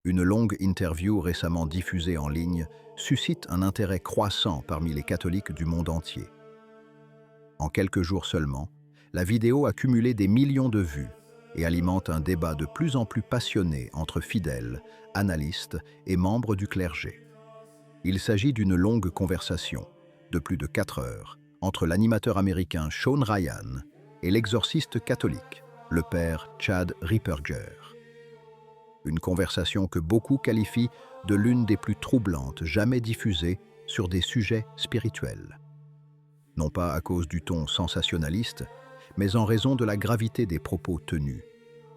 Une longue interview récemment diffusée en ligne suscite un intérêt croissant parmi les catholiques du monde entier. En quelques jours seulement, la vidéo a cumulé des millions de vues et alimente un débat de plus en plus passionné entre fidèles, analystes et membres du clergé. Il s'agit d'une longue conversation, de plus de 4 heures, entre l'animateur américain Shawn Ryan et l'exorciste catholique, le père Chad Ripperger. Une conversation que beaucoup qualifient de l'une des plus troublantes jamais diffusées sur des sujets spirituels. Non pas à cause du ton sensationnaliste, mais en raison de la gravité des propos tenus,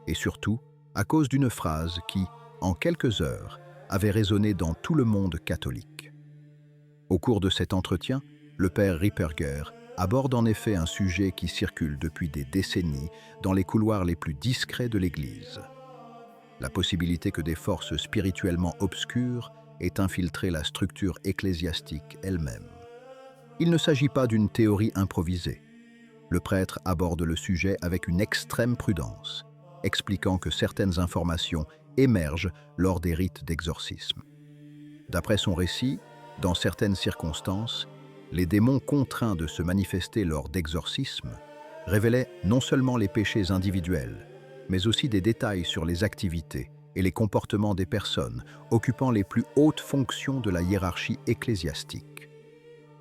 et surtout à cause d'une phrase qui, en quelques heures, avait résonné dans tout le monde catholique. Au cours de cet entretien, le père Ripperger aborde en effet un sujet qui circule depuis des décennies dans les couloirs les plus discrets de l'Église. La possibilité que des forces spirituellement obscures aient infiltré la structure ecclésiastique elle-même. Il ne s'agit pas d'une théorie improvisée. Le prêtre aborde le sujet avec une extrême prudence, expliquant que certaines informations émergent lors des rites d'exorcisme. D'après son récit, dans certaines circonstances, les démons contraints de se manifester lors d'exorcismes révélaient non seulement les péchés individuels, mais aussi des détails sur les activités et les comportements des personnes occupant les plus hautes fonctions de la hiérarchie ecclésiastique.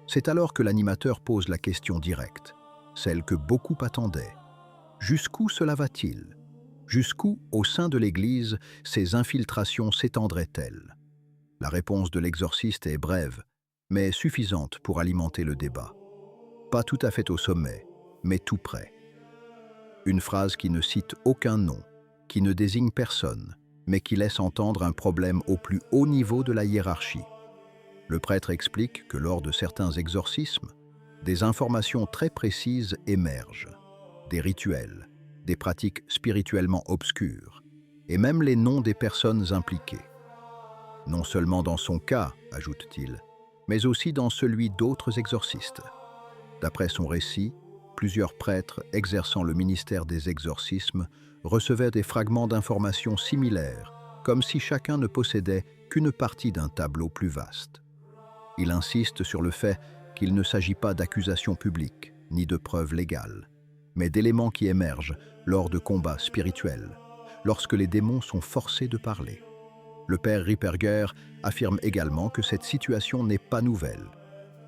C'est alors que l'animateur pose la question directe, celle que beaucoup attendaient. Jusqu'où cela va-t-il? Jusqu'où, au sein de l'Église, ces infiltrations s'étendraient-elles? La réponse de l'exorciste est brève, mais suffisante pour alimenter le débat. Pas tout à fait au sommet, mais tout près. Une phrase qui ne cite aucun nom, qui ne désigne personne, mais qui laisse entendre un problème au plus haut niveau de la hiérarchie. Le prêtre explique que lors de certains exorcismes, des informations très précises émergent, des rituels, des pratiques spirituellement obscures, et même les noms des personnes impliquées. Non seulement dans son cas, ajoute-t-il, mais aussi dans celui d'autres exorcistes. D'après son récit, plusieurs prêtres exerçant le ministère des exorcismes recevaient des fragments d'informations similaires, comme si chacun ne possédait qu'une partie d'un tableau plus vaste. Il insiste sur le fait qu'il ne s'agit pas d'accusations publiques, ni de preuves légales, mais d'éléments qui émergent lors de combats spirituels, lorsque les démons sont forcés de parler. Le père Ripperger affirme également que cette situation n'est pas nouvelle.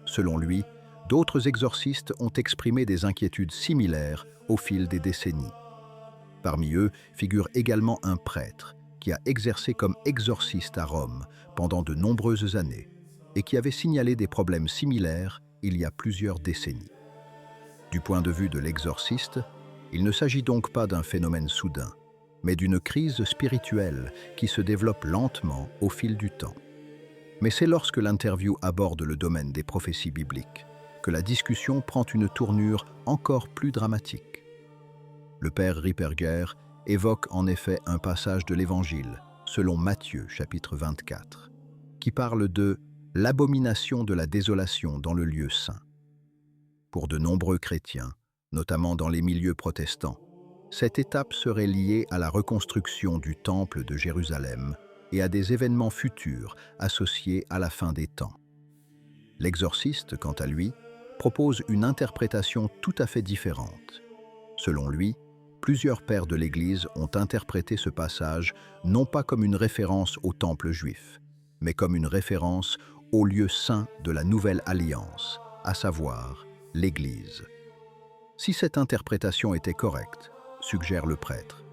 Selon lui, d'autres exorcistes ont exprimé des inquiétudes similaires au fil des décennies. Parmi eux figure également un prêtre qui a exercé comme exorciste à Rome pendant de nombreuses années et qui avait signalé des problèmes similaires il y a plusieurs décennies. Du point de vue de l'exorciste, il ne s'agit donc pas d'un phénomène soudain, mais d'une crise spirituelle qui se développe lentement au fil du temps. Mais c'est lorsque l'interview aborde le domaine des prophéties bibliques que la discussion prend une tournure encore plus dramatique. Le père Ripperger évoque en effet un passage de l'Évangile, selon Matthieu chapitre 24, qui parle de « l'abomination de la désolation dans le lieu saint ». Pour de nombreux chrétiens, notamment dans les milieux protestants, cette étape serait liée à la reconstruction du Temple de Jérusalem et à des événements futurs associés à la fin des temps. L'exorciste, quant à lui, propose une interprétation tout à fait différente. Selon lui, plusieurs pères de l'Église ont interprété ce passage non pas comme une référence au Temple juif, mais comme une référence au lieu saint de la Nouvelle Alliance, à savoir l'Église. Si cette interprétation était correcte, suggère le prêtre,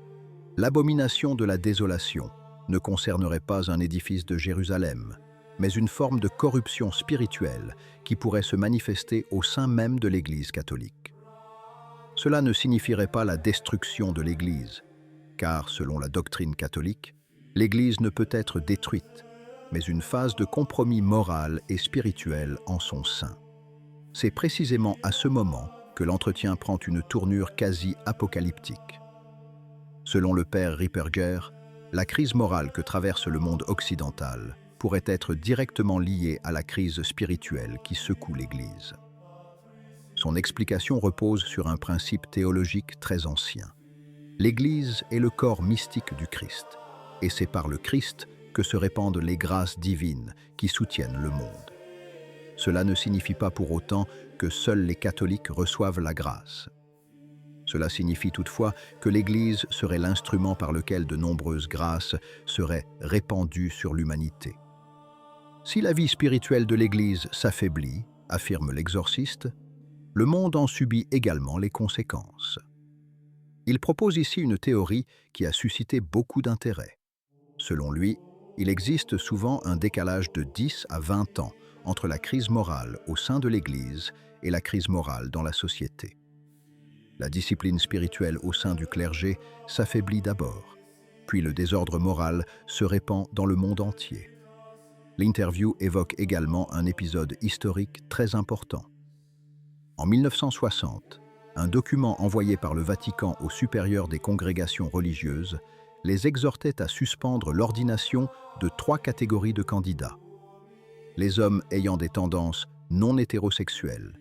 l'abomination de la désolation ne concernerait pas un édifice de Jérusalem, mais une forme de corruption spirituelle qui pourrait se manifester au sein même de l'Église catholique. Cela ne signifierait pas la destruction de l'Église, car, selon la doctrine catholique, l'Église ne peut être détruite, mais une phase de compromis moral et spirituel en son sein. C'est précisément à ce moment que l'entretien prend une tournure quasi apocalyptique. Selon le père Ripperger, la crise morale que traverse le monde occidental pourrait être directement liée à la crise spirituelle qui secoue l'Église. Son explication repose sur un principe théologique très ancien. L'Église est le corps mystique du Christ, et c'est par le Christ que se répandent les grâces divines qui soutiennent le monde. Cela ne signifie pas pour autant que seuls les catholiques reçoivent la grâce. Cela signifie toutefois que l'Église serait l'instrument par lequel de nombreuses grâces seraient répandues sur l'humanité. Si la vie spirituelle de l'Église s'affaiblit, affirme l'exorciste, le monde en subit également les conséquences. Il propose ici une théorie qui a suscité beaucoup d'intérêt. Selon lui, il existe souvent un décalage de 10 à 20 ans entre la crise morale au sein de l'Église et la crise morale dans la société. La discipline spirituelle au sein du clergé s'affaiblit d'abord, puis le désordre moral se répand dans le monde entier. L'interview évoque également un épisode historique très important. En 1960, un document envoyé par le Vatican aux supérieurs des congrégations religieuses les exhortait à suspendre l'ordination de 3 catégories de candidats. Les hommes ayant des tendances non hétérosexuelles,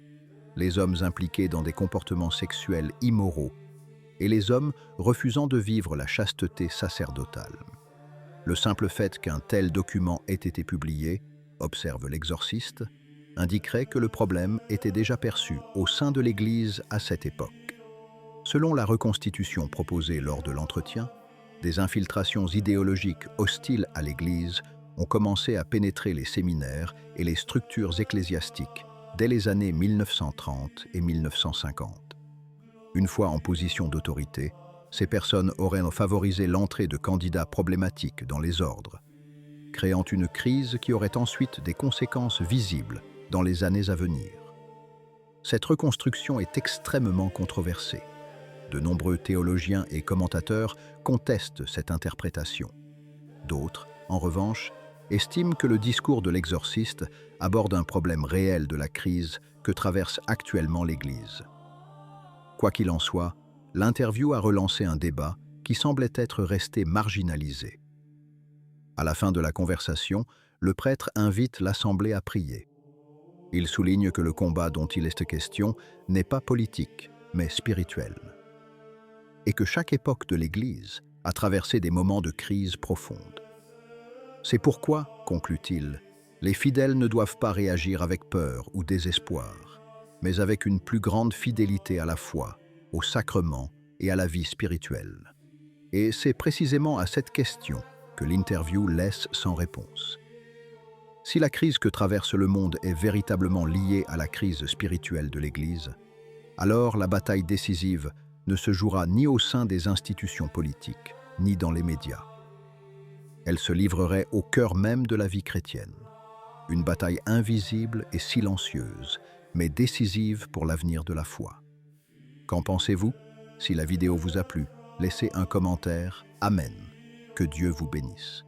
les hommes impliqués dans des comportements sexuels immoraux et les hommes refusant de vivre la chasteté sacerdotale. Le simple fait qu'un tel document ait été publié, observe l'exorciste, indiquerait que le problème était déjà perçu au sein de l'Église à cette époque. Selon la reconstitution proposée lors de l'entretien, des infiltrations idéologiques hostiles à l'Église ont commencé à pénétrer les séminaires et les structures ecclésiastiques dès les années 1930 et 1950. Une fois en position d'autorité, ces personnes auraient favorisé l'entrée de candidats problématiques dans les ordres, créant une crise qui aurait ensuite des conséquences visibles dans les années à venir. Cette reconstruction est extrêmement controversée. De nombreux théologiens et commentateurs contestent cette interprétation. D'autres, en revanche, estiment que le discours de l'exorciste aborde un problème réel de la crise que traverse actuellement l'Église. Quoi qu'il en soit, l'interview a relancé un débat qui semblait être resté marginalisé. À la fin de la conversation, le prêtre invite l'assemblée à prier. Il souligne que le combat dont il est question n'est pas politique, mais spirituel. Et que chaque époque de l'Église a traversé des moments de crise profonde. C'est pourquoi, conclut-il, les fidèles ne doivent pas réagir avec peur ou désespoir, mais avec une plus grande fidélité à la foi, au sacrement et à la vie spirituelle. Et c'est précisément à cette question que l'interview laisse sans réponse. Si la crise que traverse le monde est véritablement liée à la crise spirituelle de l'Église, alors la bataille décisive ne se jouera ni au sein des institutions politiques, ni dans les médias. Elle se livrerait au cœur même de la vie chrétienne. Une bataille invisible et silencieuse, mais décisive pour l'avenir de la foi. Qu'en pensez-vous? Si la vidéo vous a plu, laissez un commentaire. Amen. Que Dieu vous bénisse.